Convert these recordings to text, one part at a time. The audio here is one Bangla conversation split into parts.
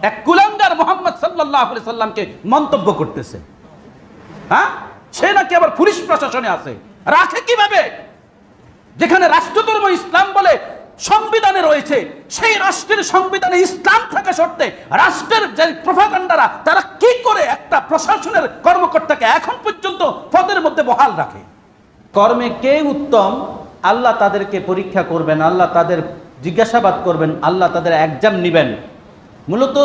এক কুলাঙ্গার মুহাম্মদ সাল্লাল্লাহু আলাইহি সাল্লামকে মন্তব্য করতেছে। হ্যাঁ, সে নাকি আবার পুলিশ প্রশাসনে আছে। রাখে কিভাবে? যেখানে রাষ্ট্রধর্ম ইসলাম বলে সংবিধানে রয়েছে, সেই রাষ্ট্রের সংবিধানে ইসলাম থাকা সত্ত্বে রাষ্ট্রের যে প্রোপাগান্ডারা তারা কি করে একটা প্রশাসনের কর্মকর্তাকে এখন পর্যন্ত পদের মধ্যে বহাল রাখে? কর্মে কে উত্তম আল্লাহ তাদেরকে পরীক্ষা করবেন, আল্লাহ তাদের জিজ্ঞাসাবাদ করবেন, আল্লাহ তাদের এক্সাম নেবেন। মূলত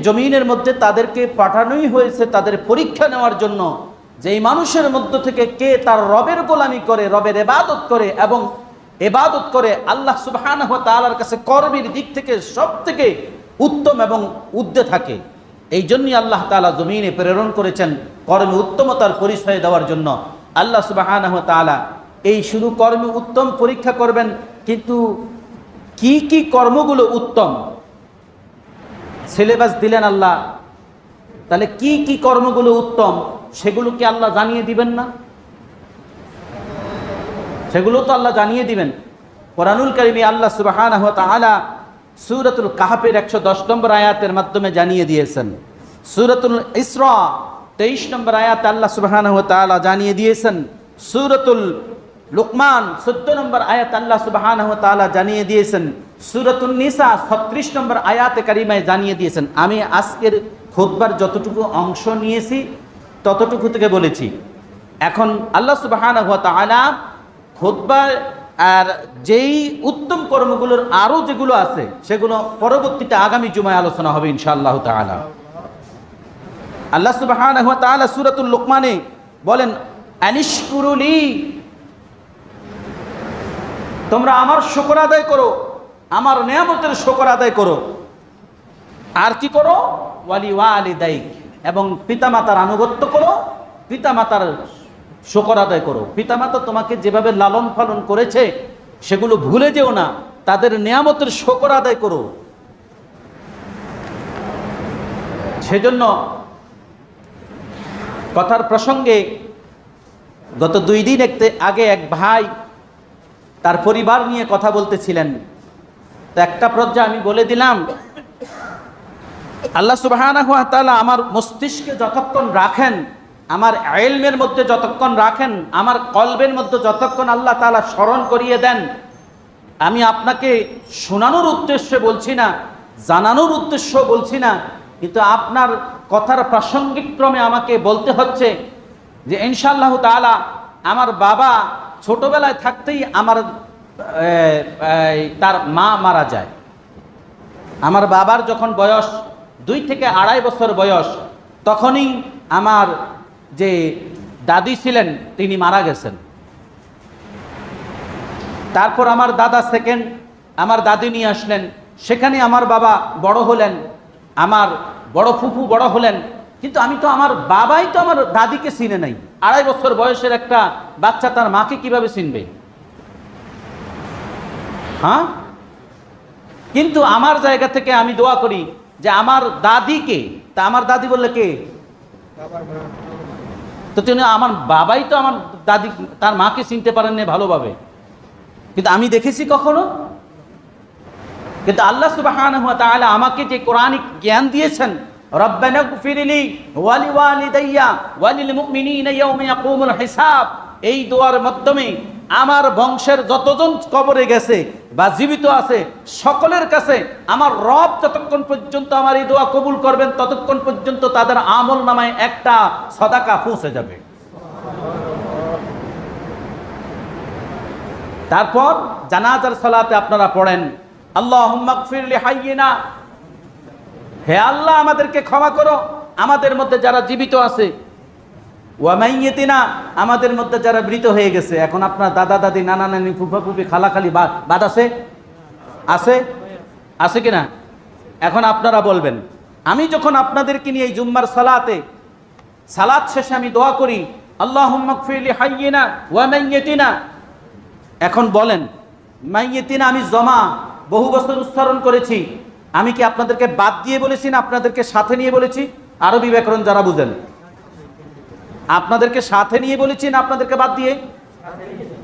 জমিনের মধ্যে তাদেরকে পাঠানোই হয়েছে তাদের পরীক্ষা নেওয়ার জন্য, যে এই মানুষের মধ্য থেকে কে তার রবের গোলামি করে, রবের ইবাদত করে এবং ইবাদত করে আল্লাহ সুবহানাহু ওয়া তাআলার কাছে কর্মের দিক থেকে সবথেকে উত্তম এবং উদ্যে থাকে। এই জন্যই আল্লাহ তাআলা জমিনে প্রেরণ করেছেন কর্মে উত্তমতার পরিচয় দেওয়ার জন্য। আল্লাহ সুবহানাহু ওয়া তাআলা এই শুধু কর্মে উত্তম পরীক্ষা করবেন, কিন্তু কি কি কর্মগুলো উত্তম সিলেবাস দিলেন আল্লাহ। তাহলে কি কি কর্মগুলো উত্তম সেগুলো কি আল্লাহ জানিয়ে দিবেন না? সেগুলো তো আল্লাহ জানিয়ে দিবেন। কোরআনুল কারীমে আল্লাহ সুবহানাহু ওয়া তাআলা সূরাতুল কাহফের 110 নম্বর আয়াতের মাধ্যমে জানিয়ে দিয়েছেন। সূরাতুল ইসরা 23 নম্বর আয়াতে আল্লাহ সুবহানাহু ওয়া তাআলা জানিয়ে দিয়েছেন। সূরাতুল লুকমান 14 নম্বর আয়াত আল্লাহ সুবহানাহু ওয়া তাআলা জানিয়ে দিয়েছেন। সূরাতুন নিসা 36 নম্বর আয়াতে কারিমায় জানিয়ে দিয়েছেন। আমি আজকের খুতবার যতটুকু অংশ নিয়েছি ততটুকু থেকে বলেছি। এখন আল্লাহ সুবহানাহু ওয়া তাআলা খুতবার আর যেই উত্তম কর্মগুলোর আরও যেগুলো আছে সেগুলো পরবর্তীতে আগামী জুমায় আলোচনা হবে ইনশাআল্লাহ তাআলা। আল্লাহ সুবহানাহু ওয়া তাআলা সূরাতুল লুকমানে বলেন, আনিশকুরুলি, তোমরা আমার শুকর আদায় করো, আমার নিয়ামতের শুকর আদায় করো। আর কি করো? ওয়ালি ওয়ালিদাইক, এবং পিতামাতার আনুগত্য করো, পিতামাতার শুকর আদায় করো। পিতামাতা তোমাকে যেভাবে লালন পালন করেছে সেগুলো ভুলে যেও না, তাদের নিয়ামতের শুকর আদায় করো। সেজন্য কথার প্রসঙ্গে গত 2 দিন আগে এক ভাই তার পরিবার নিয়ে কথা বলতেছিলেন। তো একটা পর্যায়ে আমি বলে দিলাম, আল্লাহ সুবহানাহু ওয়া তাআলা আমার মস্তিষ্কে যতক্ষণ রাখেন, আমার ইলমের মধ্যে যতক্ষণ রাখেন, আমার কলবের মধ্যে যতক্ষণ আল্লাহ তাআলা স্মরণ করিয়ে দেন, আমি আপনাকে শোনানোর উদ্দেশ্যে বলছি না, জানানোর উদ্দেশ্য বলছি না, কিন্তু আপনার কথার প্রাসঙ্গিক ক্রমে আমাকে বলতে হচ্ছে যে ইনশাআল্লাহ তাআলা আমার বাবা ছোটবেলায় থাকতেই তার মা মারা যায়। আমার বাবার যখন বয়স 2 থেকে 2.5 বছর বয়স, তখনই আমার যে দাদি ছিলেন তিনি মারা গেছেন। তারপর আমার দাদা সেকেন্ড আমার দাদি নিয়ে আসলেন, সেখানে আমার বাবা বড় হলেন, আমার বড় ফুফু বড় হলেন, কিন্তু আমি তো আমার বাবাই তো আমার দাদিকে চিনে নাই। 2.5 বছর বয়সের একটা বাচ্চা তার মাকে কিভাবে চিনবে? হ্যাঁ, কিন্তু আমার জায়গা থেকে আমি দোয়া করি যে আমার দাদিকে, তা আমার দাদি বললে কে? তো তিনি আমার বাবাই তো আমার দাদি তার মাকে চিনতে পারেন না ভালোভাবে, কিন্তু আমি দেখেছি কখনো? কিন্তু আল্লাহ সুবহানাহু ওয়া তাআলা আমাকে যে কোরআনিক জ্ঞান দিয়েছেন, রব্বানা গফিরলি ওয়ালি ওয়ালিদাইয়া ওয়ালিল মুমিনিনা ইয়াওমা ইয়াকুমুল হিসাব, এই দোয়ার মাধ্যমে আমার বংশের যতজন কবরে গেছে বা জীবিত আছে সকলের কাছে আমার রব যতক্ষণ পর্যন্ত আমার এই দোয়া কবুল করবেন ততক্ষণ পর্যন্ত তাদের আমল নামায় একটা সাদাকা পৌঁছে যাবে। তারপর জানাজার সালাতে আপনারা পড়েন, আল্লাহুম্মা গফির লি হাইয়িনা, হে আল্লাহ আমাদেরকে ক্ষমা করো আমাদের মধ্যে যারা জীবিত আছে, ওয়া মাইয়িতিনা, আমাদের মধ্যে যারা মৃত হয়ে গেছে। এখন আপনার দাদা দাদি নানা নানি ফুফা ফুফি খালা খালি বাদ আছে আছে কিনা? এখন আপনারা বলবেন, আমি যখন আপনাদেরকে নিয়ে এই জুম্মার সালাত শেষে আমি দোয়া করি আল্লাহুম্মা গফির লি হাইয়িনা ওয়া মাইয়িতিনা, এখন বলেন মাইয়িতিনা আমি জমা বহু বছর উচ্চারণ করেছি, আমি কি আপনাদেরকে বাদ দিয়ে বলেছি না আপনাদেরকে সাথে নিয়ে বলেছি? আরবি ব্যাকরণ যারা বুঝেন, আপনাদেরকে সাথে নিয়ে বলেছি না আপনাদেরকে বাদ দিয়ে?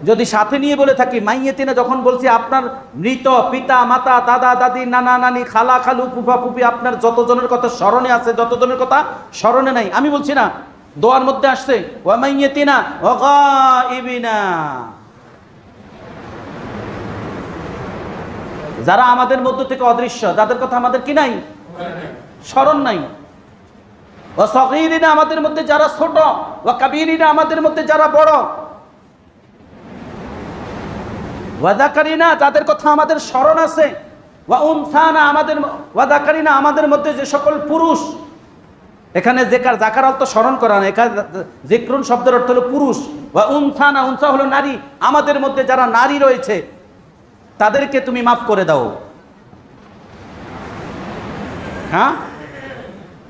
যদি সাথে নিয়ে বলে থাকি মাইয়েতিনা, যখন বলছি আপনার মৃত পিতা মাতা দাদা দাদি নানা নানি খালা খালু ফুফা ফুফি আপনার যতজনের কথা স্মরণে আছে, যতজনের কথা স্মরণে নাই, আমি বলছি না, দোয়ার মধ্যে আসছে ওয়া মাইয়েতিনা ওয়া গাইবিনা, যারা আমাদের মধ্য থেকে অদৃশ্য, যাদের কথা আমাদের কি নাই, স্মরণ নাই। ওয়া সগীরিনা, আমাদের মধ্যে যারা ছোট, ওয়া কাবীরিনা, আমাদের মধ্যে যারা বড়, ওয়া যাকারিনা, যাদের কথা আমাদের স্মরণ আছে, ওয়া উনসানা, আমাদের মধ্যে যে সকল পুরুষ, এখানে জাকার অর্থ স্মরণ করা না, এখানে যিকরুন শব্দের অর্থ হলো পুরুষ, ওয়া উনসানা, উনসা হলো নারী, আমাদের মধ্যে যারা নারী রয়েছে তাদেরকে তুমি মাফ করে দাও। হ্যাঁ,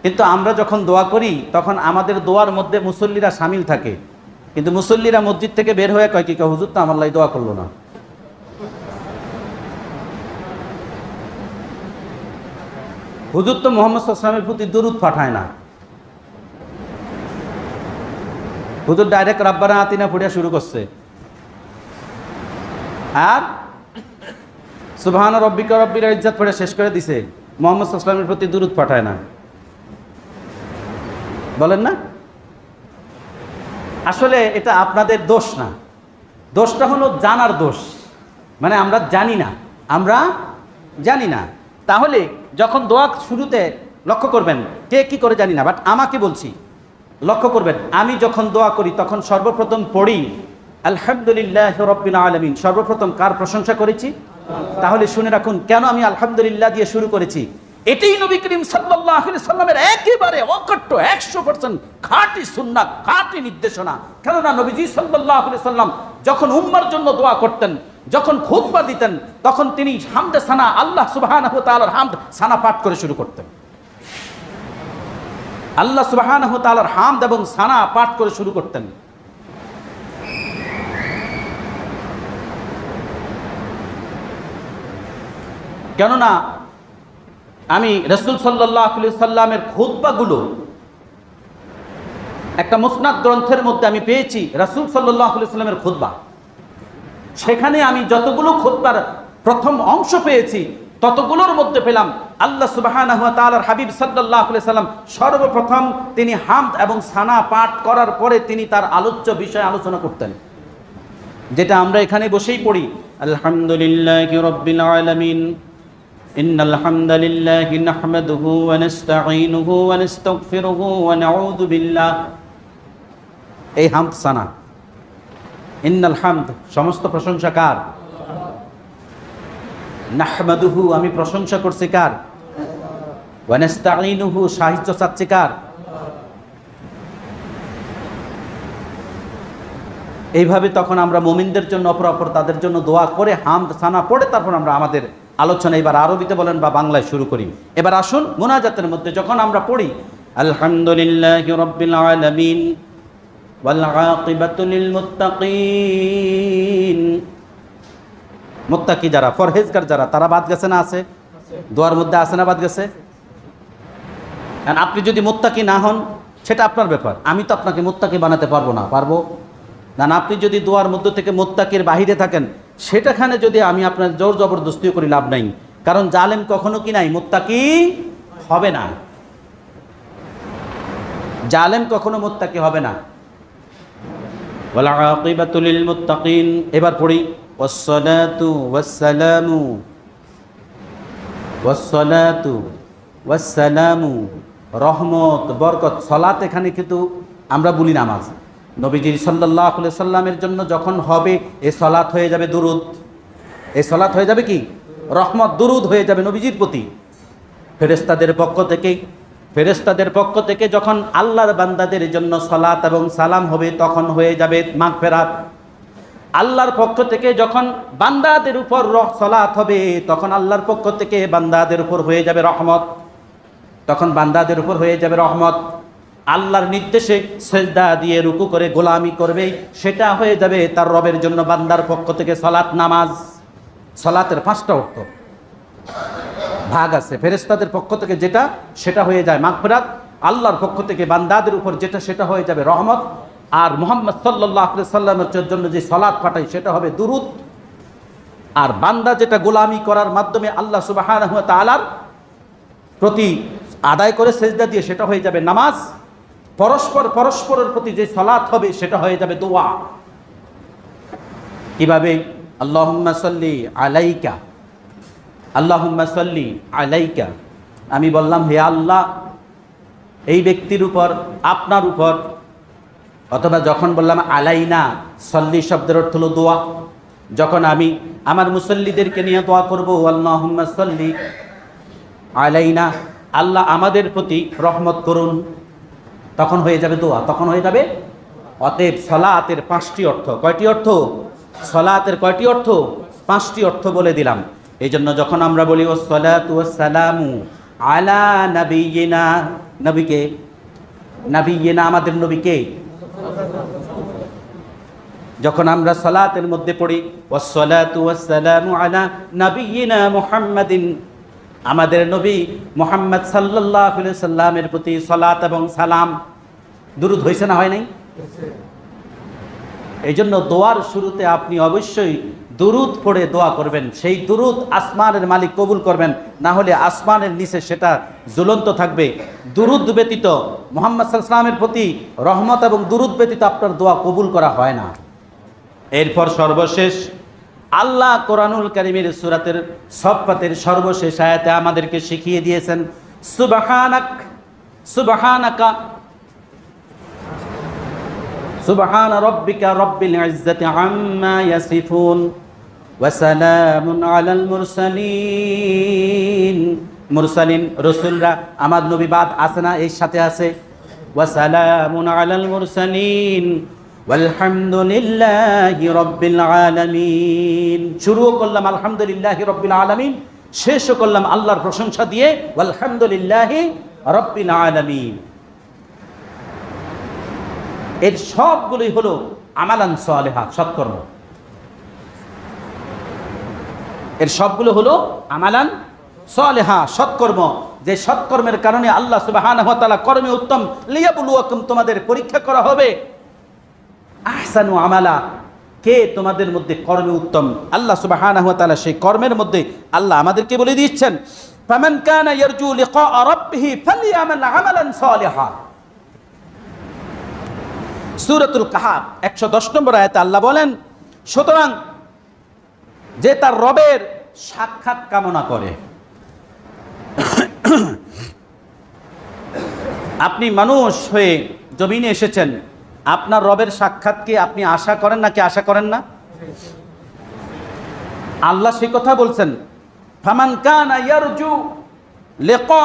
কিন্তু আমরা যখন দোয়া করি তখন আমাদের দোয়ার মধ্যে মুসল্লিরা শামিল থাকে, কিন্তু মুসল্লিরা মসজিদ থেকে বের হয়ে কয় কি, হুজুর তো আমার লাই দোয়া করলো না। হুজুর তো মুহাম্মদ সাল্লাল্লাহু আলাইহি ওয়াসাল্লামের প্রতি দরুদ পাঠায় না। হুজুর ডাইরেক্ট রাব্বানা আতিনা পড়িয়া শুরু করছে, আর সুবহানা রাব্বিকা রাব্বিল ইজ্জাত পড়ে শেষ করে দিছে, মুহাম্মদ সাল্লাল্লাহু আলাইহি ওয়াসাল্লামের প্রতি দরুদ পাঠায় না। বলেন না? আসলে এটা আপনাদের দোষ না, দোষটা হলো জানার দোষ, মানে আমরা জানি না। তাহলে যখন দোয়া শুরুতে লক্ষ্য করবেন, কে কি করে জানি না, বাট আমাকে বলছি, লক্ষ্য করবেন, আমি যখন দোয়া করি তখন সর্বপ্রথম পড়ি আলহামদুলিল্লাহ রাব্বিল আলামিন। সর্বপ্রথম কার প্রশংসা করেছি? তাহলে শুনে রাখুন কেন আমি আলহামদুলিল্লাহ দিয়ে শুরু করেছি। এটাই নবী করিম সাল্লাল্লাহু আলাইহি সাল্লামের একেবারে অকট্ট 100% খাঁটি সুন্নাত, খাঁটি নির্দেশনা। কেননা নবীজি সাল্লাল্লাহু আলাইহি সাল্লাম যখন উম্মার জন্য দোয়া করতেন, যখন খুতবা দিতেন, তখন তিনি হামদে সানা, আল্লাহ সুবহানাহু ওয়া তাআলার হামদ সানা পাঠ করে শুরু করতেন। আল্লাহ সুবহানাহু ওয়া তাআলার হামদ এবং সানা পাঠ করে শুরু করতেন। কেননা আমি রাসূল সাল্লাল্লাহু আলাইহি সাল্লামের খুতবাগুলো একটা মুসনাদ গ্রন্থের মধ্যে আমি পেয়েছি, রাসূল সাল্লাল্লাহু আলাইহি সাল্লামের খুতবা। সেখানে আমি যতগুলো খুতবার প্রথম অংশ পেয়েছি ততগুলোর মধ্যে পেলাম আল্লাহ সুবহানাহু ওয়া তাআলার হাবিব সাল্লাল্লাহু আলাইহি সাল্লাম সর্বপ্রথম তিনি হামদ এবং সানা পাঠ করার পরে তিনি তার আলোচ্য বিষয় আলোচনা করতেন, যেটা আমরা এখানে বসেই পড়ি, আলহামদুলিল্লাহি রাব্বিল আলামিন, ইন্নাল হামদালিল্লাহি নাহমাদুহু ওয়া নাস্তাঈনুহু ওয়া নাস্তাগফিরুহু ওয়া নাউযু বিল্লাহ। এই হামদ সানা, ইন্নাল হামদ সমস্ত প্রশংসা কার? নাহমাদুহু আমি প্রশংসা করছি কার? ওয়া নাস্তাঈনুহু সাহায্য চাচ্ছি কার? এইভাবে তখন আমরা মুমিনদের জন্য অপর তাদের জন্য দোয়া করে হামদ সানা পড়ে তারপর আমরা আমাদের আলোচনা এবার আরবিতে বলেন বা বাংলায় শুরু করি। এবার আসুন মুনাজাতের মধ্যে যখন আমরা পড়ি আলহামদুলিল্লাহি রাব্বিল আলামিন ওয়াল আকিবাতু লিল মুত্তাকিন, মুত্তাকি যারা, পরহেজগার যারা, তারা বাদ গেছে না? আছে দোয়ার মধ্যে, আছে না বাদ গেছে? আপনি যদি মুত্তাকি না হন সেটা আপনার ব্যাপার, আমি তো আপনাকে মুত্তাকি বানাতে পারবো না। পারবো না? আপনি যদি দোয়ার মধ্য থেকে মুত্তাকির বাহিরে থাকেন, সেটাখানে যদি আমি আপনার জোর জবরদস্তি করি লাভ নাই, কারণ জালেম কখনো কি নাই মুত্তাকি হবে না, জালেম কখনো মুত্তাকি হবে না। ওয়াল আকিবাতু লিল মুত্তাকিন। এবার পড়ি ওয়াসসালাতু ওয়াসসালামু ওয়াসসালাতু ওয়াসসালামু, রহমত বরকত। সালাত এখানে কিন্তু আমরা বলি নামাজ, নবীজি সাল্লাল্লাহু আলাইহি সাল্লামের জন্য যখন হবে এই সালাত হয়ে যাবে দুরুদ, এই সালাত হয়ে যাবে কি? রহমত, দুরুদ হয়ে যাবে নবীজির প্রতি। ফেরেশতাদের পক্ষ থেকে যখন আল্লাহর বান্দাদের জন্য সালাত এবং সালাম হবে তখন হয়ে যাবে মাগফিরাত। আল্লাহর পক্ষ থেকে যখন বান্দাদের উপর সালাত হবে তখন আল্লাহর পক্ষ থেকে বান্দাদের উপর হয়ে যাবে রহমত, তখন বান্দাদের উপর হয়ে যাবে রহমত। আল্লাহর নির্দেশে সেজদা দিয়ে রুকু করে গোলামি করবে, সেটা হয়ে যাবে তার রবের জন্য বান্দার পক্ষ থেকে সালাত, নামাজ। সালাতের 5টা অর্থ ভাগ আছে, ফেরেশতাদের পক্ষ থেকে যেটা সেটা হয়ে যায় মাগফিরাত, আল্লাহর পক্ষ থেকে বান্দাদের উপর যেটা সেটা হয়ে যাবে রহমত, আর মুহাম্মদ সাল্লাল্লাহু আলাইহি সাল্লামের জন্য যে সালাত পাঠাই সেটা হবে দুরূদ। আর বান্দা যেটা গোলামি করার মাধ্যমে আল্লাহ সুবহানাহু ওয়া তাআলার প্রতি আদায় করে সেজদা দিয়ে সেটা হয়ে যাবে নামাজ। পরস্পরের প্রতি যে সালাত হবে সেটা হয়ে যাবে দোয়া। কিভাবে? আল্লাহুম্মা সাল্লি আলাইকা, আল্লাহুম্মা সাল্লি আলাইকা। আমি বললাম হে আল্লাহ এই ব্যক্তির উপর, আপনার উপর। অথবা যখন বললাম আলাইনা, সাল্লি শব্দের অর্থ হলো দোয়া। যখন আমি আমার মুসল্লিদেরকে নিয়ে দোয়া করবো আল্লাহুম্মা সাল্লি আলাইনা, আল্লাহ আমাদের প্রতি রহমত করুন, তখন হয়ে যাবে দোয়া, তখন হয়ে যাবে। অতএব সালাতের 5টি অর্থ। কয়টি অর্থ? সালাতের কয়টি অর্থ? 5টি অর্থ বলে দিলাম। এই জন্য যখন আমরা বলি ওয়াসসালাতু ওয়াসসালামু আলা নাবিয়িনা, নবীকে, নাবিয়িনা আমাদের নবীকে, যখন আমরা সালাতের মধ্যে পড়ি ওয়াসসালাতু ওয়াসসালামু আলা নাবিয়িনা মুহাম্মাদিন, আমাদের নবী মুহাম্মদ সাল্লাল্লাহু আলাইহি সাল্লামের প্রতি সালাত এবং সালাম, দুরূদ হয়েছে না হয় নাই? এই জন্য দোয়ার শুরুতে আপনি অবশ্যই দুরূদ পড়ে দোয়া করবেন। সেই দুরূদ আসমানের মালিক কবুল করবেন, না হলে আসমানের নিচে সেটা ঝুলন্ত থাকবে। দুরূদ ব্যতীত, মুহাম্মদ সাল্লাল্লাহু আলাইহি সাল্লামের প্রতি রহমত এবং দুরূদ ব্যতীত আপনার দোয়া কবুল করা হয় না। এরপর সর্বশেষ আল্লাহ কোরআনুল কারীমের সূরাতের সফফাতের সর্বশেষ আয়াতে আমাদেরকে শিখিয়ে দিয়েছেন সুবহানাক, সুবহানাকা, সুবহান রাব্বিকা রাব্বিল ইজ্জাতি আম্মা ইয়াসিফুন ওয়া সালামুন আলাল মুরসালিন। মুরসালিন রাসূলরা, আমার নবী বাদ আছে না? এর সাথে আছে ওয়া সালামুন আলাল মুরসালিন ওয়ালহামদুলিল্লাহি রাব্বিল আলামিন। শুরুও করলাম আলহামদুলিল্লাহি রাব্বিল আলামিন, শেষও করলাম আল্লাহর প্রশংসা দিয়ে ওয়ালহামদুলিল্লাহি রাব্বিল আলামিন। এর সবগুলোই হলো আমালান সালেহা, সৎকর্ম। এর সবগুলো হলো আমালান সালেহা, সৎকর্ম। যে সৎকর্মের কারণে আল্লাহ সুবহানাহু ওয়া তাআলা কর্মে উত্তম, লিয়াবলুয়াকুম, তোমাদের পরীক্ষা করা হবে। আহসানু আমালা, কে তোমাদের মধ্যে কর্মে উত্তম। আল্লাহ সুবহানাহু ওয়া তাআলা সেই কর্মের মধ্যে আল্লাহ আমাদেরকে বলে দিচ্ছেন ফামান কানা ইয়ারজু লিকা রাব্বিহি ফালইআমাল আমালান সালিহা। সূরাতুল কাহাফ 110 নম্বর আয়াতে আল্লাহ বলেন, সুতরাং যে তার রবের সাক্ষাৎ কামনা করে। আপনি মানুষ হয়ে জমিনে এসেছেন, আপনার রবের সাক্ষাৎকে আপনি আশা করেন নাকি আশা করেন না? আল্লাহ সেই কথা বলছেন ফামান কানা ইয়ারজু লিকা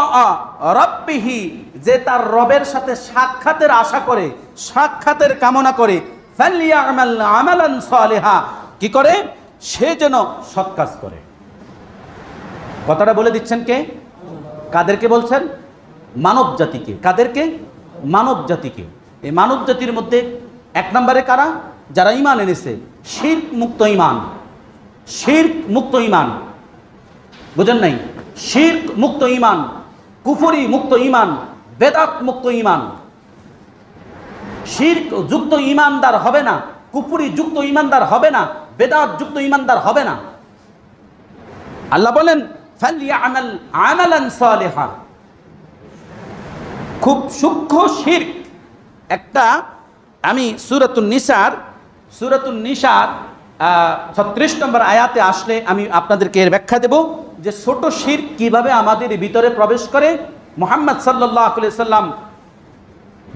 রাব্বিহি, যে তার রবের সাথে সাক্ষাতের আশা করে, সাক্ষাতের কামনা করে, ফালইআমাল আমালান সালিহা, কি করে? সে যেন সৎ কাজ করে। কথাটা বলে দিচ্ছেন কে? কাদেরকে বলছেন? মানব জাতিকে। কাদেরকে? মানব জাতিকে। এই মানব জাতির মধ্যে 1 নম্বরে কারা? যারা ঈমান এনেছে, শিরক মুক্ত ঈমান, শিরক মুক্ত ঈমান, বুঝেন নাই? শিরক মুক্ত ঈমান, কুফরি মুক্ত ঈমান, বেদাত মুক্ত ঈমান। শিরক যুক্ত ঈমানদার হবে না, কুফরি যুক্ত ঈমানদার হবে না, বেদাত যুক্ত ঈমানদার হবে না। আল্লাহ বলেন ফালইআমাল আমালান সালিহা। খুব সূক্ষ্ম শিরক একটা, আমি সূরাতুন নিসার 36 নম্বর আয়াতে আসলে আমি আপনাদেরকে এর ব্যাখ্যা দেব যে ছোট শিরক কিভাবে আমাদের ভিতরে প্রবেশ করে। মুহাম্মদ সাল্লাল্লাহু আলাইহি সাল্লাম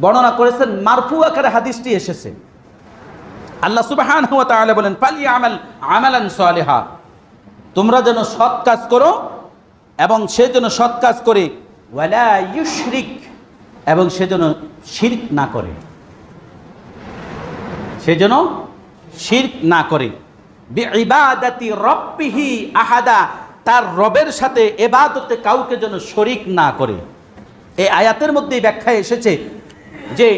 বর্ণনা করেছেন, মারফু আকারে হাদিসটি এসেছে। আল্লাহ সুবহানাহু ওয়া তাআলা বলেন ফালইআমাল আমালান সালিহা, তোমরা যেন সৎ কাজ করো এবং সে যেন সৎ কাজ করে, ওয়ালা ইউশরিক, এবং সে যেন শিরক না করে, সে যেন শিরক না করে। বিইবাদাতি রাব্বিহি আহাদা, তার রবের সাথে ইবাদতে কাউকে যেন শরীক না করে। এই আয়াতের মধ্যে ব্যাখ্যা এসেছে যে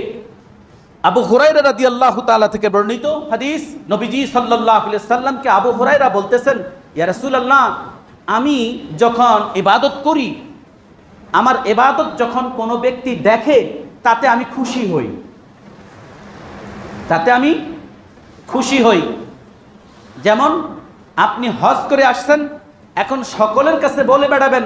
আবু হুরায়রা রাদিয়াল্লাহু তাআলা থেকে বর্ণিত হাদিস, নবীজি সাল্লাল্লাহু আলাইহি সাল্লামকে আবু হুরায়রা বলতেছেন, ইয়া রাসূলুল্লাহ, আমি যখন ইবাদত করি, আমার ইবাদত যখন কোনো ব্যক্তি দেখে তাতে আমি খুশি হই। তাতে আমি খুশি হই। যেমন আপনি হজ করে আসছেন, এখন সকলের কাছে বলে বেড়াবেন,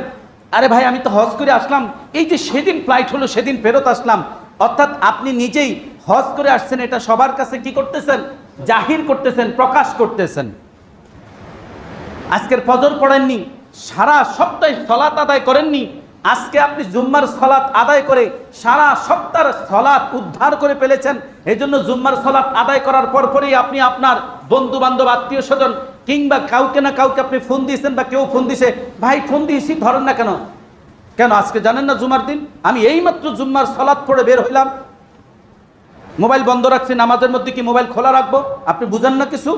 আরে ভাই আমি তো হজ করে আসলাম, এই যে সেদিন ফ্লাইট হলো সেদিন ফেরত আসলাম। অর্থাৎ আপনি নিজেই হজ করে আসছেন, এটা সবার কাছে কি করতেছেন? জাহির করতেছেন, প্রকাশ করতেছেন। আজকের ফজর পড়েননি, সারা সপ্তাহে সালাত আদায় করেননি, আজকে আপনি জুম্মার সালাত আদায় করে সারা সপ্তাহের সালাত উদ্ধার করে ফেলেছেন। এই জন্য জুম্মার সালাত আদায় করার পরপরই আপনি আপনার বন্ধু বান্ধব, আত্মীয় স্বজন কিংবা কাউকে না কাউকে আপনি ফোন দিয়েছেন, বা কেউ ফোন দিয়েছে, ভাই ফোন দিয়েছি ধরেন না কেন? কেন আজকে জানেন না জুমার দিন? আমি এইমাত্র জুম্মার সালাত পড়ে বের হইলাম, মোবাইল বন্ধ রাখছি, নামাজের মধ্যে কি মোবাইল খোলা রাখবো? আপনি বুঝেন না কিছু?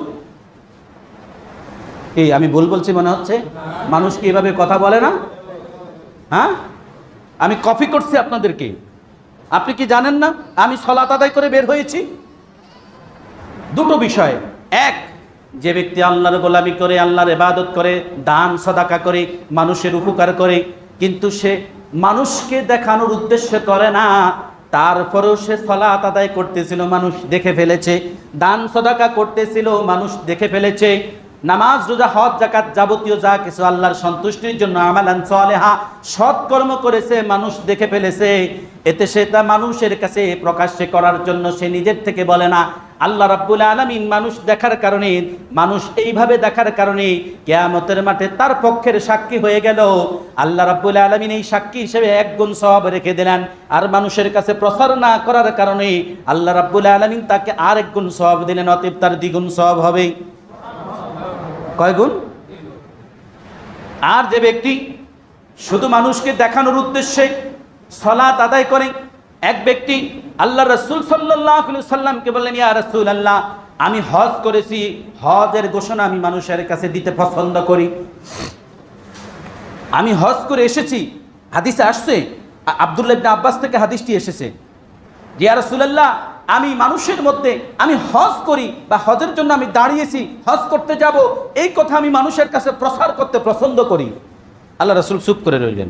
এই আমি ভুল বলছি মনে হচ্ছে? মানুষ কি এভাবে কথা বলে না? হ্যাঁ, আমি কপি করছি আপনাদেরকে। আপনি কি জানেন না আমি সালাত আদায় করে বের হয়েছি? দুটো বিষয়, এক, যে ব্যক্তি আল্লাহর গোলামি করে, আল্লাহর ইবাদত করে, দান সদাকা করে, মানুষের উপকার করে, কিন্তু সে মানুষকে দেখানোর উদ্দেশ্যে করে না, তারপরেও সে সালাত আদায় করতেছিল, মানুষ দেখে ফেলেছে, দান সদাকা করতেছিল, মানুষ দেখে ফেলেছে, নামাজ রোজা হজ যাকাত যাবতীয় যা কিছু আল্লাহর সন্তুষ্টির জন্য আমালান সালেহা সৎকর্ম করেছে, মানুষ দেখে ফেলেছে, এতে সে তা মানুষের কাছে প্রকাশ্যে করার জন্য সে নিজের থেকে বলে না। আল্লাহ রাব্বুল আলামিন মানুষ দেখার কারণে, মানুষ এইভাবে দেখার কারণে কিয়ামতের মাঠে তার পক্ষের সাক্ষী হয়ে গেল। আল্লাহ রাব্বুল আলামিন এই সাক্ষী হিসেবে 1 গুণ সওয়াব রেখে দিলেন, আর মানুষের কাছে প্রচার না করার কারণে আল্লাহ রাব্বুল আলামিন তাকে আর 1 গুণ সওয়াব দিলেন, অতএব তার 2 গুণ সওয়াব হবে। কয় গুণ? আর যে ব্যক্তি শুধু মানুষকে দেখানোর উদ্দেশ্যে সালাত আদায় করে, এক ব্যক্তি আল্লাহ রাসূল সাল্লাল্লাহু আলাইহি সাল্লামকে বললেন, ইয়া রাসূলুল্লাহ, আমি হজ করেছি, হজের ঘোষণা আমি মানুষের কাছে দিতে পছন্দ করি, আমি হজ করে এসেছি। হাদিসে আসছে, আব্দুল্লাহ ইবনে আব্বাস থেকে হাদিসটি এসেছে, ইয়া রাসূলুল্লাহ, আমি মানুষের মধ্যে আমি হজ করি বা হজের জন্য আমি দাঁড়িয়েছি, হজ করতে যাব, এই কথা আমি মানুষের কাছে প্রচার করতে পছন্দ করি। আল্লাহ রাসূল চুপ করে রইলেন।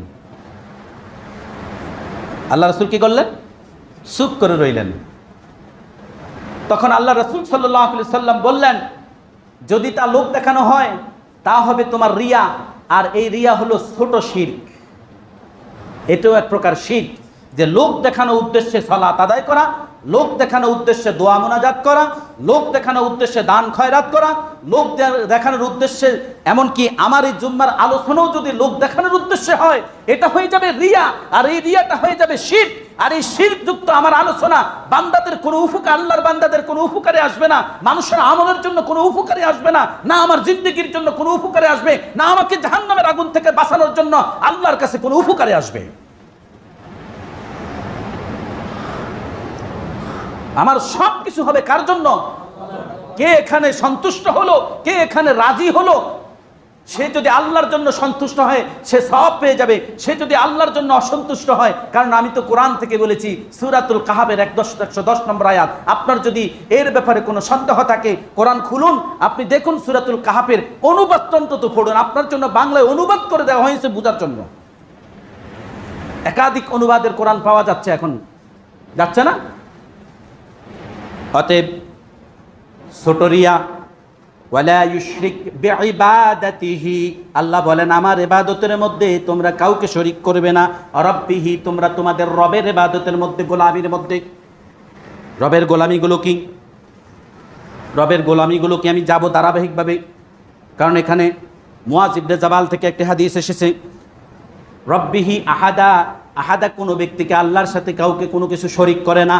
আল্লাহ রাসূল কি করলেন? চুপ করে রইলেন। তখন আল্লাহ রাসূল সাল্লাল্লাহু আলাইহি সাল্লাম বললেন, যদি তা লোক দেখানো হয় তা হবে তোমার রিয়া, আর এই রিয়া হলো ছোট শিরক। এটাও এক প্রকার শিরক, যে লোক দেখানোর উদ্দেশ্যে সালাত আদায় করা, লোক দেখানোর উদ্দেশ্যে দোয়া মুনাজাত করা, লোক দেখানোর উদ্দেশ্যে দান খয়রাত করা, লোক দেখানোর উদ্দেশ্যে, এমনকি আমার এই জুম্মার আলোচনাও যদি লোক দেখানোর উদ্দেশ্যে হয়, এটা হয়ে যাবে রিয়া, আর এই রিয়াটা হয়ে যাবে শিরক। আর এই শিরকযুক্ত আমার আলোচনা বান্দাদের কোনো উপকার, আল্লাহর বান্দাদের কোনো উপকারে আসবে না, মানুষের আমলের জন্য কোনো উপকারে আসবে না, না আমার জিন্দেগির জন্য কোনো উপকারে আসবে, না আমাকে জাহান্নামের আগুন থেকে বাঁচানোর জন্য আল্লাহর কাছে কোনো উপকারে আসবে। আমার সব কিছু হবে কার জন্য? কে এখানে সন্তুষ্ট হলো, কে এখানে রাজি হলো? সে যদি আল্লাহর জন্য সন্তুষ্ট হয় সে সওয়াব পেয়ে যাবে, সে যদি আল্লাহর জন্য অসন্তুষ্ট হয়, কারণ আমি তো কোরআন থেকে বলেছি, সূরাতুল কাহাফের 110 নম্বর আয়াত। আপনার যদি এর ব্যাপারে কোনো সন্দেহ থাকে, কোরআন খুলুন, আপনি দেখুন সূরাতুল কাহাফের অনুবাদ অন্তত পড়ুন, আপনার জন্য বাংলায় অনুবাদ করে দেওয়া হয়েছে বোঝার জন্য। একাধিক অনুবাদের কোরআন পাওয়া যাচ্ছে, এখন যাচ্ছে না? অতএব ছোট রিয়া, ওয়ালা ইউশরিক বিইবাদাতিহি, আল্লাহ বলেন আমার ইবাদতের মধ্যে তোমরা কাউকে শরীক করবে না, রব্বিহি, তোমরা তোমাদের রবের ইবাদতের মধ্যে, গোলামির মধ্যে। রবের গোলামিগুলো কি? রবের গোলামিগুলো কি আমি যাব ধারাবাহিকভাবে, কারণ এখানে মুয়াজ ইবনে জাবাল থেকে একটি হাদিস এসেছে, রব্বিহি আহাদা, আহাদা কোনো ব্যক্তিকে আল্লাহর সাথে কাউকে কোনো কিছু শরীক করে না।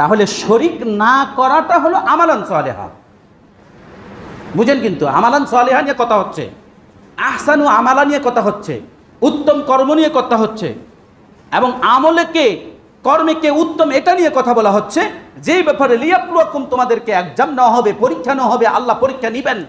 তাহলে শরীক না করাটা হলো আমালান সালেহা, বুঝেন? কিন্তু আমালান সালেহা নিয়ে কথা হচ্ছে, আহসানু আমালা নিয়ে কথা হচ্ছে, উত্তম কর্ম নিয়ে কথা হচ্ছে, এবং আমলেকে, কর্মেকে উত্তম এটা নিয়ে কথা বলা হচ্ছে, যেই ব্যাপারে লিয়াবলুয়াকুম, তোমাদেরকে এক্সাম নেওয়া হবে, পরীক্ষা নেওয়া হবে, আল্লাহ পরীক্ষা নিবেন।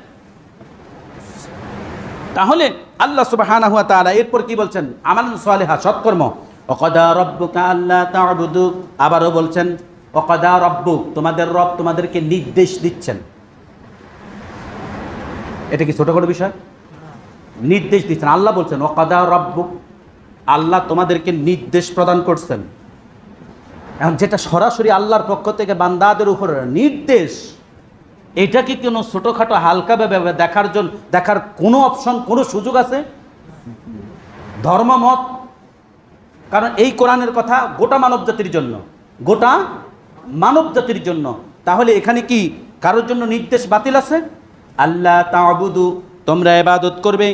তাহলে আল্লাহ সুবহানাহু ওয়া তাআলা এরপর কি বলছেন? আমালান সালেহা, সৎকর্ম। ওয়াকাদা রাব্বুকা আল্লা তা'বুদু, আবারও বলছেন ওয়াকাদা রাব্বুক, তোমাদের রব তোমাদেরকে নির্দেশ দিচ্ছেন। এটা কি ছোট কোনো বিষয়? নির্দেশ দিচ্ছেন, আল্লাহ বলছেন ওয়াকাদা রাব্বুক, আল্লাহ তোমাদেরকে নির্দেশ প্রদান করছেন। এখন যেটা সরাসরি আল্লাহর পক্ষ থেকে বান্দাদের উপর নির্দেশ, এটা কি কোনো ছোটোখাটো হালকাভাবে দেখার কোনো অপশন, কোনো সুযোগ আছে? ধর্মমত, কারণ এই কোরআনের কথা গোটা মানব জাতির জন্য, গোটা মানব জাতির জন্য। তাহলে এখানে কি কারোর জন্য নির্দেশ বাতিল আছে? আল্লাহ তা'বুদু, তোমরা ইবাদত করবে,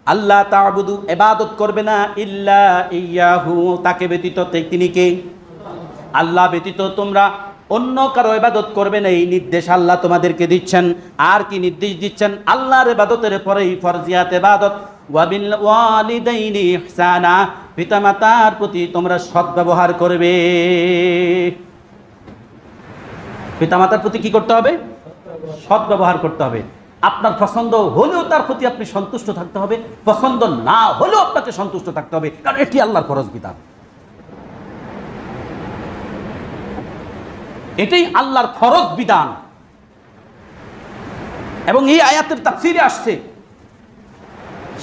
আল্লাহ তা'বুদু, ইবাদত করবে না, ইল্লা ইয়াহু, তাকে ব্যতীত, তিনি কে? আল্লাহ ব্যতীত তোমরা অন্য কারো ইবাদত করবে না, এই নির্দেশ আল্লাহ তোমাদেরকে দিচ্ছেন। আর কি নির্দেশ দিচ্ছেন? আল্লাহর ইবাদতের পরেই ফরজিয়াত ইবাদত, ওয়া বিল ওয়ালিদাইনি ইহসানা, পিতামাতার প্রতি তোমরা সদ্ব্যবহার করবে। পিতামাতার প্রতি কি করতে হবে? সদ্ব্যবহার করতে হবে। আপনার পছন্দ হলেও তার প্রতি আপনি সন্তুষ্ট থাকতে হবে, পছন্দ না হলেও আপনাকে সন্তুষ্ট থাকতে হবে, কারণ এটি আল্লাহর ফরজ বিধান, এটাই আল্লাহর ফরজ বিধান। এবং এই আয়াতের তাফসীরে আসছে,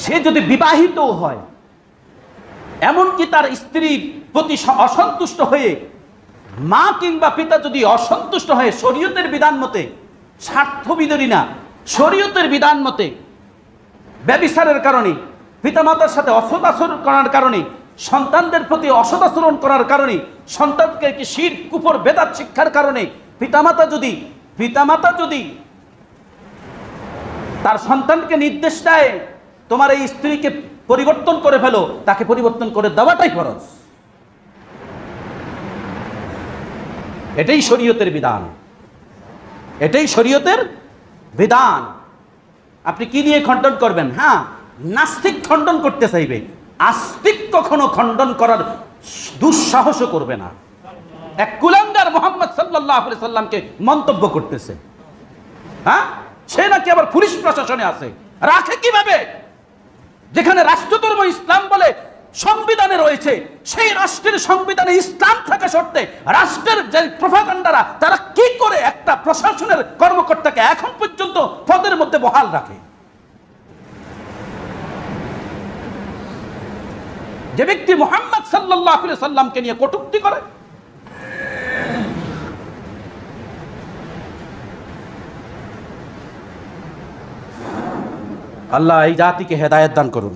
সে যদি বিবাহিত হয়, এমনকি তার স্ত্রীর প্রতি অসন্তুষ্ট হয়ে, মা কিংবা পিতা যদি অসন্তুষ্ট হয়ে শরীয়তের বিধান মতে, স্বার্থবিদরী না, শরীয়তের বিধান মতে ব্যভিচারের কারণে, পিতামাতার সাথে অসৎ আচরণ করার কারণে, সন্তানদের প্রতি অসৎ আচরণ করার কারণে, সন্তানকে কি শিরক কুফর বেদাত শিক্ষার কারণে পিতামাতা যদি তার সন্তানকে নির্দেশ দেয় তোমার এই স্ত্রীকে পরিবর্তন করে ফেলো, তাকে পরিবর্তন করে দেওয়াটাই ফরজ। এটাই শরীয়তের বিধান, এটাই শরীয়তের বিধান। আপনি কি নিয়ে খণ্ডন করবেন? হ্যাঁ, নাস্তিক খণ্ডন করতে চাইবে, আস্তিক কখনো খণ্ডন করার দুঃসাহসও করবে না। এক কুলাঙ্গার মুহাম্মদ সাল্লাল্লাহু আলাইহি সাল্লামকে মন্তব্য করতেছে, হ্যাঁ, সে নাকি আবার পুলিশ প্রশাসনে আছে। রাখে কিভাবে? যেখানে রাষ্ট্রধর্ম ইসলাম বলে সংবিধানে রয়েছে, সেই রাষ্ট্রের সংবিধানে ইসলাম থাকা সত্ত্বে রাষ্ট্রের যে প্রোপাগান্ডারা, তারা কি করে একটা প্রশাসনের কর্মকর্তাকে এখন পর্যন্ত পদের মধ্যে বহাল রাখে? যে ব্যক্তি মুহাম্মদ সাল্লাল্লাহু আলাইহি সাল্লামকে নিয়ে কটূক্তি করে, আল্লাহ এই জাতিকে হেদায়েত দান করুন।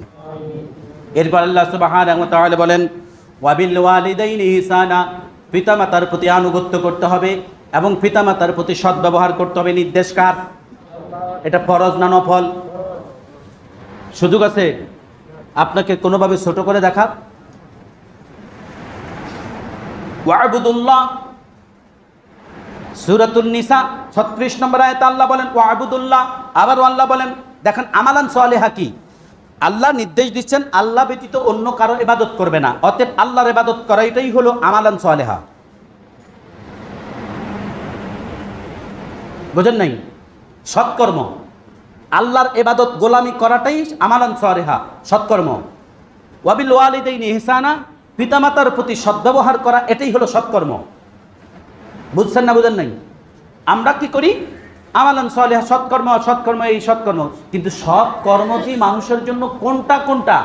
এরপর আল্লাহ সুবহানাহু ওয়া তাআলা বলেন, ওয়া বিল ওয়ালিদাইনি ইহসানা, পিতামাতার প্রতি আনুগত্য করতে হবে এবং পিতামাতার প্রতি সদ্ব্যবহার করতে হবে। নির্দেশ কার? এটা ফরজ না নফল? সুযোগ আছে আপনাকে কোনোভাবে ছোট করে দেখা? ওয়া'বুদুল্লাহ, সূরাতুন নিসা 36 নম্বর আয়াতে আল্লাহ বলেন ওয়া'বুদুল্লাহ। আবার আল্লাহ বলেন, দেখেন আমালান সালেহা কি, আল্লাহ নির্দেশ দিচ্ছেন আল্লাহ ব্যতীত অন্য কারো ইবাদত করবে না। অতএব আল্লাহর ইবাদত করা এটাই হলো আমালান সালেহা। বুঝেন নাই? সৎকর্ম, আল্লাহর ইবাদত গোলামি করাটাই আমালান সালেহা, সৎকর্ম। ওয়া বিল ওয়ালিদাইনি ইহসানা, পিতামাতার প্রতি সদ্ব্যবহার করা, এটাই হলো সৎকর্ম। বুঝছেন না? বুঝেন নাই? আমরা কি করি? আমালান সালেহা, সৎকর্ম, সৎকর্ম, এই সৎকর্ম। কিন্তু সৎকর্ম কি মানুষের জন্য কোনটা কোনটা,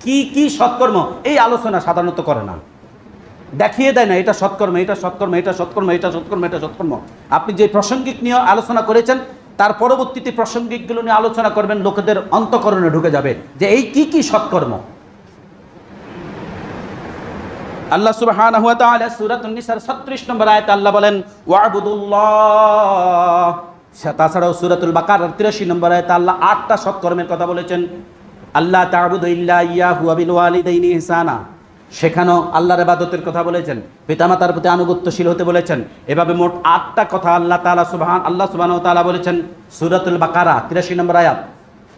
কি কি সৎকর্ম, এই আলোচনা সাধারণত করে না, দেখিয়ে দেয় না এটা সৎকর্ম, এটা সৎকর্ম, এটা সৎকর্ম, এটা সৎকর্ম, এটা সৎকর্ম। আপনি যে প্রাসঙ্গিক নিয়ে আলোচনা করেছেন, তার পরবর্তীতে প্রাসঙ্গিকগুলো নিয়ে আলোচনা করবেন, লোকেদের অন্তঃকরণে ঢুকে যাবে যে এই কি কি সৎকর্ম। আল্লাহ সুবহানাহু ওয়া তাআলা সূরাতুন নিসার 36 নম্বর আয়াতে আল্লাহ বলেন ওয়া'বুদুল্লাহ। তাছাড়াও সূরাতুল বাকারার 83 নম্বর আয়াতে আল্লাহ 8টা সৎকর্মের কথা বলেছেন। আল্লাহ তা'বুদু ইল্লা ইয়াহু ওয়া বিল ওয়ালিদাইনি ইহসানা, সেখানেও আল্লাহর ইবাদতের কথা বলেছেন, পিতামাতার প্রতি আনুগত্যশীল হতে বলেছেন। এভাবে মোট 8টা কথা আল্লাহ সুবহানাহু ওয়া তাআলা বলেছেন সূরাতুল বাকারা 83 নম্বর আয়াত।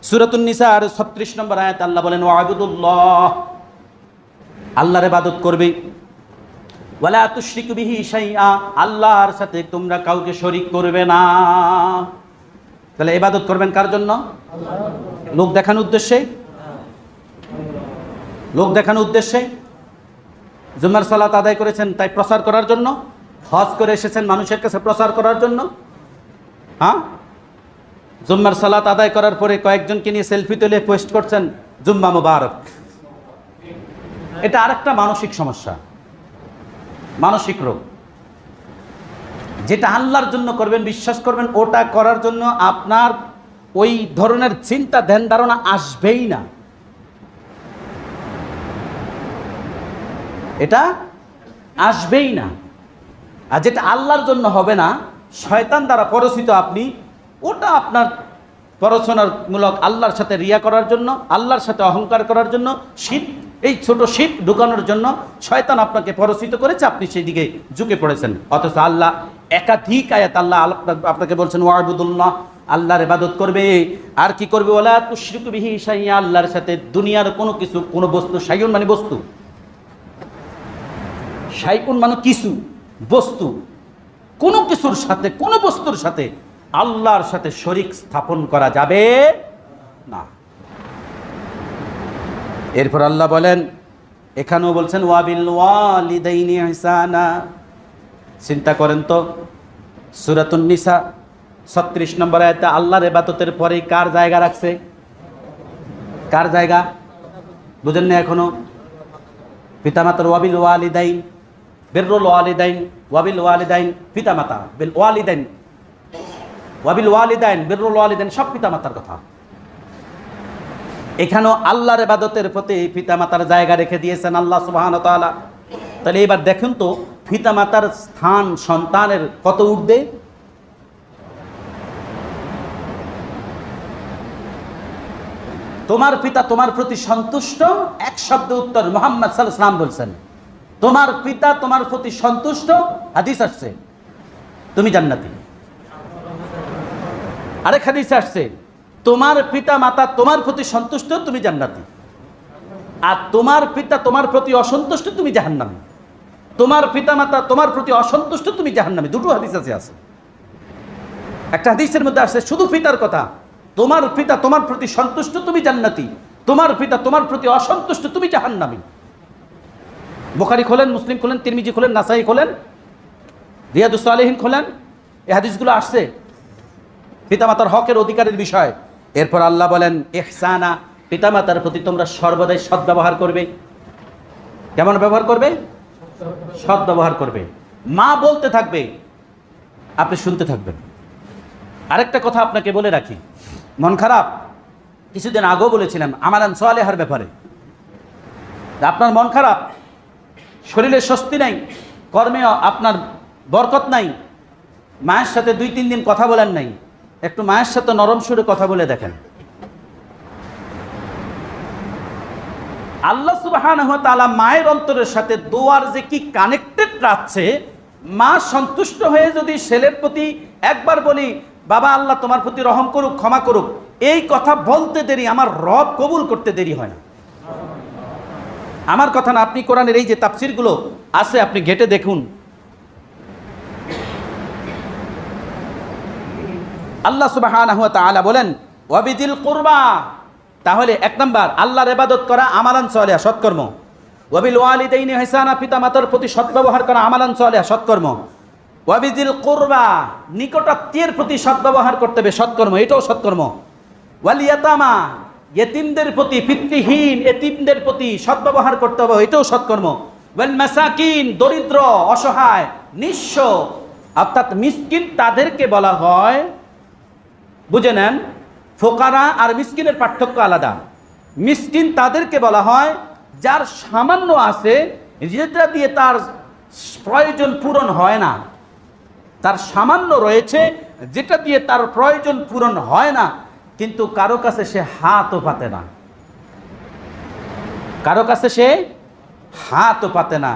সূরাতুন নিসার 36 নম্বর আয়াতে আল্লাহ বলেন ওয়া'বুদুল্লাহ, আল্লাহর ইবাদত করবে। ওয়ালা তুশরিকু বিহি শাইআ, আল্লাহর সাথে তোমরা কাউকে শরীক করবে না। তাহলে ইবাদত করবেন কার জন্য? লোক দেখানোর উদ্দেশ্যে? লোক দেখানোর উদ্দেশ্যে? জুমার সালাত আদায় করেছেন তাই প্রচার করার জন্য? হজ করে এসেছেন মানুষের কাছে প্রচার করার জন্য? হ্যাঁ, জুম্মার সালাত আদায় করার পরে কয়েকজনকে নিয়ে সেলফি তুলে পোস্ট করছেন জুম্মা মুবারক। এটা আরেকটা মানসিক সমস্যা। মানসিক রোগ। যেটা আল্লাহর জন্য করবেন, বিশ্বাস করবেন, ওটা করার জন্য আপনার ওই ধরনের চিন্তা ধ্যান ধারণা আসবেই না। এটা আসবেই না। আর যেটা আল্লাহর জন্য হবে না, শয়তান দ্বারা পরচিত আপনি, ওটা আপনার প্ররোচনামূলক আল্লাহর সাথে রিয়া করার জন্য, আল্লাহর সাথে অহংকার করার জন্য, শিরক, এই ছোট শিরক ঢুকানোর জন্য শয়তান আপনাকে পরচিত করেছে, আপনি সেই দিকে ঝুঁকে পড়েছেন। অথচ আল্লাহ একাধিক আয়াত আল্লাহ আপনাকে বলছেন ওয়াবুদুল্লাহ, আল্লাহর ইবাদত করবে। আর কি করবে? ওয়ালা তুশরিকু বিহি শাইআ, আল্লাহর সাথে দুনিয়ার কোনো কিছু, কোনো বস্তু, শাইউন মানে বস্তু, শাইউন মানে কিছু, বস্তু, কোনো কিছুর সাথে, কোনো বস্তুর সাথে আল্লাহর সাথে শরীক স্থাপন করা যাবে না। এরপর আল্লাহ বলেন, এখানেও বলছেন ওয়াবিল ওয়ালিদাইনি ইহসানা। চিন্তা করেন তো, সূরাতুন নিসা 36 নম্বর আয়াতে আল্লাহর ইবাদতের পরেই কার জায়গা রাখছে? কার জায়গা বুঝেন না এখনো? পিতামাতার ওয়াবিল ওয়ালিদাইন, বিররুল ওয়ালিদাইন, ওয়াবিল ওয়ালিদাইন, পিতামাতা, বিল ওয়ালিদাইন, ওয়াবিল ওয়ালিদাইন, বিররুল ওয়ালিদাইন, সব পিতামাতার কথা। এখানেও আল্লাহর ইবাদতের প্রতি পিতামাতার জায়গা রেখে দিয়েছেন আল্লাহ সুবহানাহু ওয়া তাআলা। তাহলে এবার দেখুন তো, পিতামাতার স্থান সন্তানের কত ঊর্ধ্বে। তোমার পিতা তোমার প্রতি সন্তুষ্ট, এক শব্দ উত্তর মুহাম্মদ সাল্লাল্লাহু আলাইহি ওয়াসাল্লাম বলছেন, তোমার পিতা তোমার প্রতি সন্তুষ্ট, হাদিস আসছে তুমি জান্নাতি। আরেক হাদিসে আসছে তোমার পিতা মাতা তোমার প্রতি সন্তুষ্ট, তুমি জান্নাতি। আর তোমার পিতা তোমার প্রতি অসন্তুষ্ট, তুমি জাহান্নামী। তোমার পিতা মাতা তোমার প্রতি অসন্তুষ্ট, তুমি জাহান্নামী। দুটো হাদিস আছে। একটা হাদিসের মধ্যে আসছে শুধু পিতার কথা, তোমার পিতা তোমার প্রতি সন্তুষ্ট, তুমি জান্নাতি। তোমার পিতা তোমার প্রতি অসন্তুষ্ট, তুমি জাহান্নামী। বুখারী খোলেন, মুসলিম খোলেন, তিরমিজি খোলেন, নাসাই খোলেন, রিয়াদুস সালিহিন খোলেন, এই হাদিসগুলো আসছে পিতামাতার হকের অধিকারের বিষয়। এরপর আল্লাহ বলেন ইহসানা, পিতামাতার প্রতি তোমরা সর্বদাই সৎ ব্যবহার করবে। কেমন ব্যবহার করবে? সৎ ব্যবহার করবে। মা বলতে থাকবে, আপনি শুনতে থাকবেন। আরেকটা কথা আপনাকে বলে রাখি, মন খারাপ, কিছুদিন আগেও বলেছিলাম আমালান সালেহার ব্যাপারে। আপনার মন খারাপ, শরীরে স্বস্তি নাই, কর্মে আপনার বরকত নাই, মায়ের সাথে 2-3 দিন কথা বলেন নাই, একটু মায়ের সাথে নরম সুরে কথা বলে দেখেন। আল্লাহ সুবহানাহু ওয়া তাআলা মায়ের অন্তরের সাথে দোয়ার যে কি কানেক্টেড রাখছে, মা সন্তুষ্ট হয়ে যদি ছেলের প্রতি একবার বলি বাবা আল্লাহ তোমার প্রতি রহম করুক, ক্ষমা করুক, এই কথা বলতে দেরি আমার রব কবুল করতে দেরি হয় না। আমার কথা না, আপনি কোরআনের এই যে তাফসিরগুলো আছে আপনি ঘেটে দেখুন। আল্লাহ সুবহানাহু ওয়া তাআলা বলেন ওয়াবিদিল কুরবা, তাহলে 1 নাম্বার আল্লাহর ইবাদত করা আমালান সালিহা, সৎকর্ম। ওয়াবিল ওয়ালিদাইনি ইহসানা, পিতামাতার প্রতি সদ্ব্যবহার করা আমালান সালিহা, সৎকর্ম। ওয়াবিদিল কুরবা, নিকটাত্মীয়ের প্রতি সদ্ব্যবহার করতে হবে, সৎকর্ম, এটাও সৎকর্ম। ওয়াল ইয়াতামা, ইতিমদের প্রতি, পিতৃহীন এতিমদের প্রতি সদ্ব্যবহার করতে হবে, এটাও সৎকর্ম। ওয়াল মাসাকিন, দরিদ্র, অসহায়, নিঃস্ব, অর্থাৎ মিসকিন তাদেরকে বলা হয়, বুঝে নেন, ফোকারা আর মিসকিনের পার্থক্য আলাদা। মিসকিন তাদেরকে বলা হয় যার সামান্য আছে, যেটা দিয়ে তার প্রয়োজন পূরণ হয় না। তার সামান্য রয়েছে যেটা দিয়ে তার প্রয়োজন পূরণ হয় না, কিন্তু কারো কাছে সে হাতও পাতে না, কারো কাছে সে হাতও পাতে না,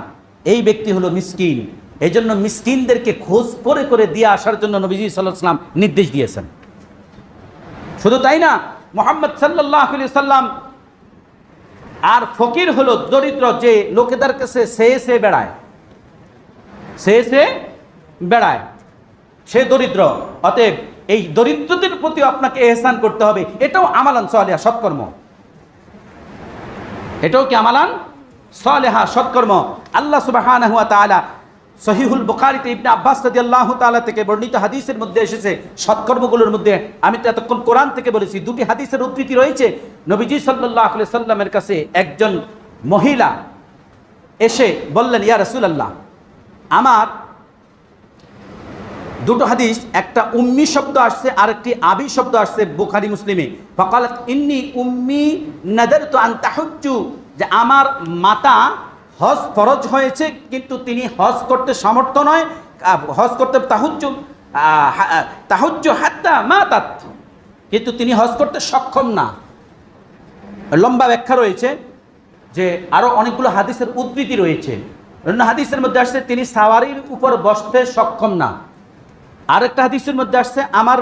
এই ব্যক্তি হলো মিসকিন। এই জন্য মিসকিনদেরকে খোঁজ করে দিয়ে আসার জন্য নবীজি সাল্লাল্লাহু আলাইহি ওয়াসাল্লাম নির্দেশ দিয়েছেন। শুধু তাই না, মুহাম্মদ সাল্লাল্লাহু আলাইহি সাল্লাম আর ফকির হলো দরিদ্র, যে লোকেদের কাছে সে বেড়ায়, সে দরিদ্র। অতএব এই দরিদ্রদের প্রতি আপনাকে ইহসান করতে হবে, এটাও আমালান সালিহা, সৎকর্ম। এটাও কি আমালান সালিহা, সৎকর্ম। আল্লাহ সুবহানাহু ওয়া তাআলা সহিহুল বুখারীতে ইবনে আব্বাস রাদিয়াল্লাহু তাআলা থেকে বর্ণিত হাদিসের মধ্যে এসেছে, সৎকর্মগুলোর মধ্যে আমি তো এতক্ষণ কোরআন থেকে বলেছি, 2টি হাদিসের উদ্ধৃতি রয়েছে। নবীজি সাল্লাল্লাহু আলাইহি সাল্লামের কাছে একজন মহিলা এসে বললেন, ইয়া রাসূলুল্লাহ, আমার দুটো হাদিস, একটা উম্মি শব্দ আসছে আর একটি আবি শব্দ আসছে বুখারী মুসলিমে। ফাকালাত ইন্নী উম্মি নাদারতু আন তাহুজ্জু, যে আমার মাতা হজ ফরজ হয়েছে কিন্তু তিনি হজ করতে সামর্থ্য নয়, হজ করতে তাহুজ্জু হাত্তা মাতাত, কিন্তু তিনি হজ করতে সক্ষম না। লম্বা ব্যাখ্যা রয়েছে, যে আরও অনেকগুলো হাদিসের উদ্ধৃতি রয়েছে। অন্য হাদিসের মধ্যে আসছে তিনি সাওয়ারির উপর বসতে সক্ষম না। আরেকটা হাদিসের মধ্যে আসছে আমার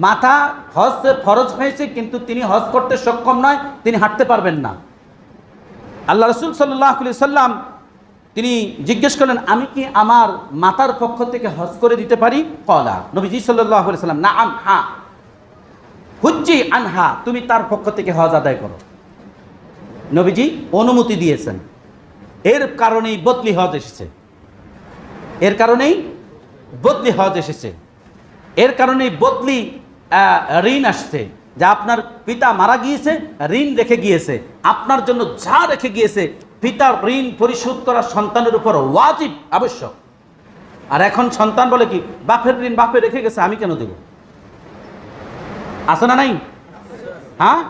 মাথা হজ ফরজ হয়েছে কিন্তু তিনি হজ করতে সক্ষম নয়, তিনি হাঁটতে পারবেন না। আল্লাহ রসুল সাল্লাল্লাহু আলাইহি সাল্লাম তিনি জিজ্ঞেস করলেন, আমি কি আমার মাতার পক্ষ থেকে হজ করে দিতে পারি? ক্বালা, নবীজি সাল্লাল্লাহু আলাইহি সাল্লাম, নাআম, হ্যাঁ, হুজ্জি আনহা, তুমি তার পক্ষ থেকে হজ আদায় করো। নবীজি অনুমতি দিয়েছেন। এর কারণেই বদলি হজ এসেছে, এর কারণেই বদলি হজ এসেছে, এর কারণেই বদলি ঋণ আসছে। যে আপনার পিতা মারা গিয়েছে, ঋণ রেখে গিয়েছে, আপনার জন্য যা রেখে গিয়েছে পিতার ঋণ পরিশোধ করা সন্তানের উপর ওয়াজিব, আবশ্যক। আর এখন সন্তান বলে কি, বাপের ঋণ বাপে রেখে গেছে, আমি কেন দেব? আছে না নাই? হ্যাঁ,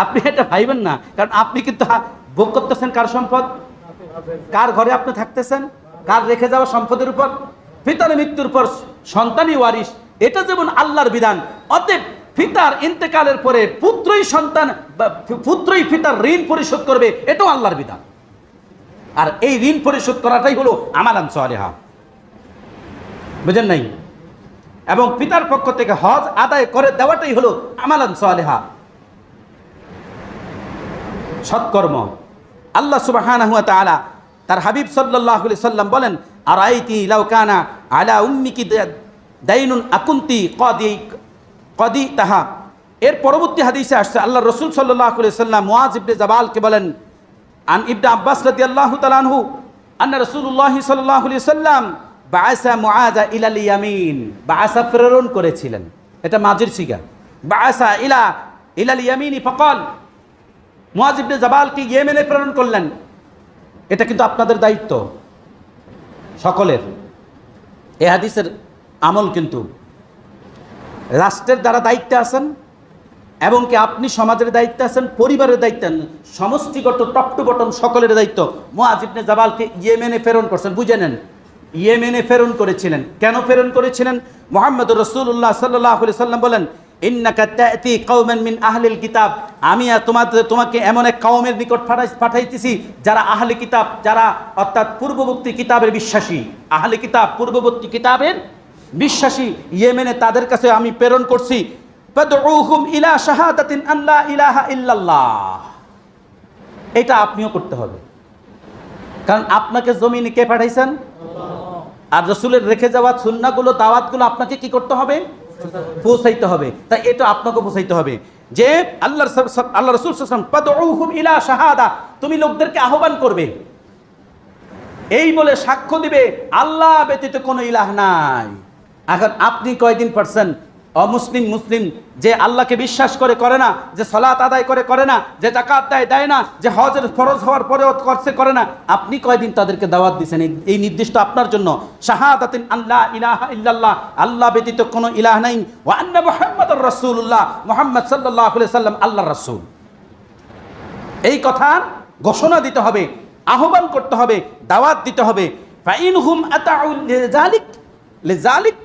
আপনি এটা ভাইবেন না, কারণ আপনি কিন্তু ভোগ করতেছেন কার সম্পদ, কার ঘরে আপনি থাকতেছেন, কার রেখে যাওয়া সম্পদের উপর। পিতার মৃত্যুর পর সন্তানই ওয়ারিশ, এটা যেমন আল্লাহর বিধান। অতএব পিতার ইন্তেকালের পরে পুত্রই পিতার ঋণ পরিশোধ করবে, এটাও আল্লাহর বিধান। আর এই ঋণ পরিশোধ করাটাই হলো আমালান সালেহা, বুঝেন নাই? এবং পিতার পক্ষ থেকে হজ আদায় করে দেওয়াটাই হলো আমালান সালেহা, সৎকর্ম। আল্লাহ সুবহানাহু ওয়া তাআলা তার হাবিব সাল্লাল্লাহু আলাইহি সাল্লাম বলেন, আরাইতি লাউ কানা আলা উম্মিকি দাইনুন আকুনতি কদি তাহা। এর পরবর্তী হাদিসে আসছে আল্লাহ রসুল সাল্লাল্লাহু আলাইহি সাল্লাম মুআজ ইবনে জাবালকে বলেন, আন ইবনে আব্বাস রাদিয়াল্লাহু তাআলা আনহু আন্না রাসূলুল্লাহ সাল্লাল্লাহু আলাইহি সাল্লাম বাআসা মুআজা ইলাল ইয়ামিন, বাআসা প্রেরণ করেছিলেন, এটা মাজির সিগা। বাআসা ইলাল ইয়ামিনি ফাকাল, মুআজ ইবনে জাবালকে ইয়েমেনে প্রেরণ করলেন। এটা কিন্তু আপনাদের দায়িত্ব সকলের। এই হাদিসের আমল কিন্তু রাষ্ট্রের দ্বারা দায়িত্বে আছেন, এবং কি আপনি সমাজের দায়িত্বে আছেন, পরিবারের দায়িত্ব, সমষ্টিগত টপ টু বটম সকলের দায়িত্ব। মুআজ ইবনে জাবালকে ইয়েমেনে প্রেরণ করছেন, বুঝে নেন, ইয়েমেনে প্রেরণ করেছিলেন। কেন প্রেরণ করেছিলেন? মুহাম্মদুর রাসূলুল্লাহ সাল্লাল্লাহু আলাইহি সাল্লাম বলেন, ইন্নাকা তা'তি কওমান মিন আহলিল কিতাব, আমি তোমাকে এমন এক কওমের নিকট পাঠাইতেছি যারা আহলে কিতাব, যারা অর্থাৎ পূর্ববর্তী কিতাবের বিশ্বাসী। আহলে কিতাব পূর্ববর্তী কিতাবের বিশ্বাসী, ইয়েমেনে তাদের কাছে আমি প্রেরণ করছি। ফাদউহুম ইলা শাহাদাতিন আন লা ইলাহা ইল্লাল্লাহ, এটা আপনিও করতে হবে, কারণ আপনাকে জমিনে কে পাঠাইছেন? আল্লাহ। আর রাসূলের রেখে যাওয়া সুন্নাহগুলো, দাওয়াতগুলো আপনাকে কি করতে হবে? পৌঁছাইতে হবে। তাই এটা আপনাকে পৌঁছাইতে হবে যে আল্লাহ রাসূল সাল্লাল্লাহু আলাইহি ওয়াসাল্লাম ফাদউহুম ইলা শাহাদা, তুমি লোকদেরকে আহ্বান করবে, এই বলে সাক্ষ্য দিবে আল্লাহ ব্যতীত কোনো ইলাহ নাই। এখন আপনি কয়দিন পারছেন অমুসলিম মুসলিম, যে আল্লাহকে বিশ্বাস করে না, যে সালাত আদায় করে না, যে যাকাত দেয় না, যে হজের ফরজ হওয়ার পরেও করে না, আপনি কয়দিন তাদেরকে দাওয়াত দিয়েছেন এই নির্দিষ্ট আপনার জন্য? শাহাদাতিন আল্লাহ ইলাহা ইল্লাল্লাহ, আল্লাহ ব্যতীত কোনো ইলাহ নাই, ওয়া আন্না মুহাম্মাদুর রাসূলুল্লাহ, মুহাম্মদ সাল্লাল্লাহু আলাইহি সাল্লাম আল্লাহর রাসূল। এই কথার ঘোষণা দিতে হবে, আহ্বান করতে হবে, দাওয়াত দিতে হবে। ফাইনহুম আতাউ লিযালিক,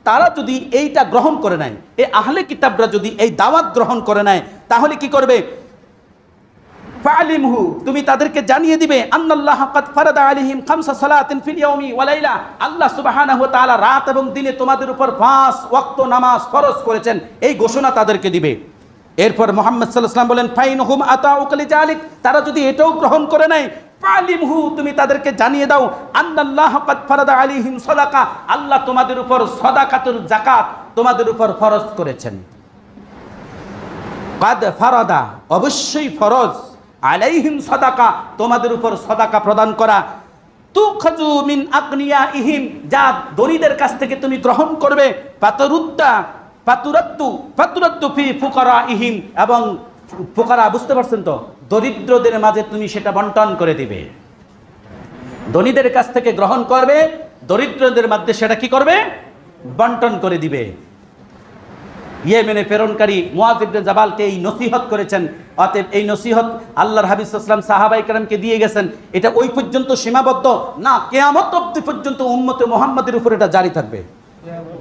তারা যদি এইটা গ্রহণ করে নেয়, এই আহলে কিতাবরা যদি এই দাওয়াত গ্রহণ করে নেয়, তাহলে কি করবে? ফাআলিমহু, তুমি তাদেরকে জানিয়ে দিবে, আন্নাল্লাহ ক্বাদ ফারাদা আলাইহিম খামসা সালাতিন ফিল ইয়াউমি ওয়া লাইলা, আল্লাহ সুবহানাহু ওয়া তাআলা রাত এবং দিনে তোমাদের উপর 5 ওয়াক্ত নামাজ ফরজ করেছেন, এই ঘোষণা তাদেরকে দিবে। এরপর মুহাম্মদ সাল্লাল্লাহু আলাইহি ওয়াসাল্লাম বলেন, ফাইনহুম আতাউকা লিযালিক, তারা যদি এটাও গ্রহণ করে নেয়, ফালিমহু, তুমি তাদেরকে জানিয়ে দাও, আন্নাল্লাহ ক্বাদ ফারাদা আলাইহিম সাদাকা, আল্লাহ তোমাদের উপর সাদাকাতুল যাকাত তোমাদের উপর ফরজ করেছেন। ক্বাদ ফারাদা, অবশ্যই ফরজ, আলাইহিম সাদাকা, তোমাদের উপর সাদাকা প্রদান করা, তুখাজু মিন আগনিয়াইহিম, যা দরিদ্রদের কাছ থেকে তুমি গ্রহণ করবে, ফাতুরাদ্দু ফি ফুকারাইহিম, এবং ফুকারা বুঝতে পারছেন তো, দরিদ্রদের মাঝে তুমি সেটা বন্টন করে দিবে। ধনীদের কাছ থেকে গ্রহণ করবে দরিদ্রদের মধ্যে সেটা কি করবে? বন্টন করে দিবে। ইয়েমেনে প্রেরণকারী মুআয ইবনে জাবালকে এই নসিহত করেছেন। অতএব এই নসিহত আল্লাহর হাবিব সাল্লাল্লাহু আলাইহি ওয়াসাল্লাম সাহাবায়ে কেরামকে দিয়ে গেছেন। এটা ওই পর্যন্ত সীমাবদ্ধ না, কিয়ামত অবধি পর্যন্ত উম্মতে মুহাম্মাদের উপর এটা জারি থাকবে।